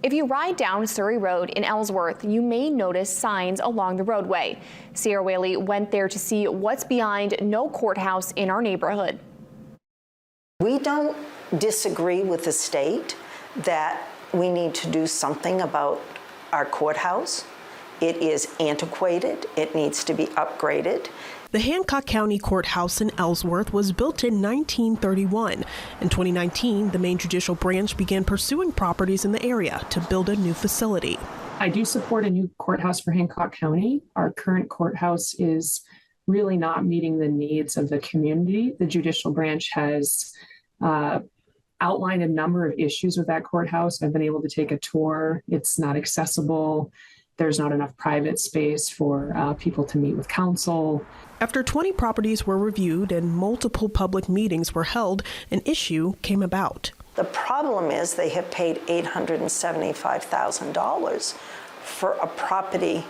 If you ride down Surrey Road in Ellsworth, you may notice signs along the roadway. Sierra Whaley went there to see what's behind no courthouse in our neighborhood. We don't disagree with the state that we need to do something about our courthouse. It is antiquated. It needs to be upgraded. The Hancock County Courthouse in Ellsworth was built in 1931. In 2019, the Maine Judicial Branch began pursuing properties in the area to build a new facility. I do support a new courthouse for Hancock County. Our current courthouse is really not meeting the needs of the community. The Judicial Branch has outlined a number of issues with that courthouse. I've been able to take a tour. It's not accessible. There's not enough private space for people to meet with counsel. After 20 properties were reviewed and multiple public meetings were held, an issue came about. The problem is they have paid $875,000 for a property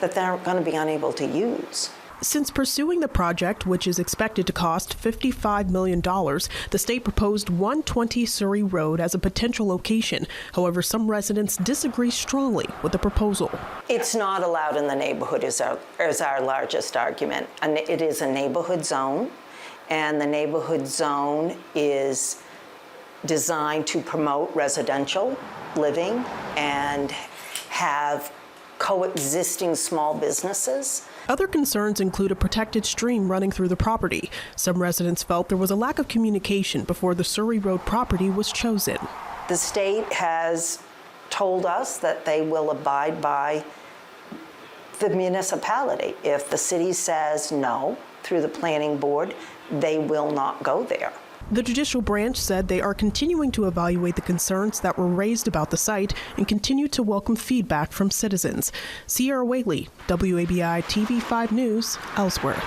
that they're going to be unable to use. Since pursuing the project, which is expected to cost $55 million, the state proposed 120 Surrey Road as a potential location. However, some residents disagree strongly with the proposal. It's not allowed in the neighborhood is our largest argument. And it is a neighborhood zone, and the neighborhood zone is designed to promote residential living and have coexisting small businesses. Other concerns include a protected stream running through the property. Some residents felt there was a lack of communication before the Surrey Road property was chosen. The state has told us that they will abide by the municipality. If the city says no through the planning board, they will not go there. The Judicial Branch said they are continuing to evaluate the concerns that were raised about the site and continue to welcome feedback from citizens. Sierra Whaley, WABI TV 5 News, Ellsworth.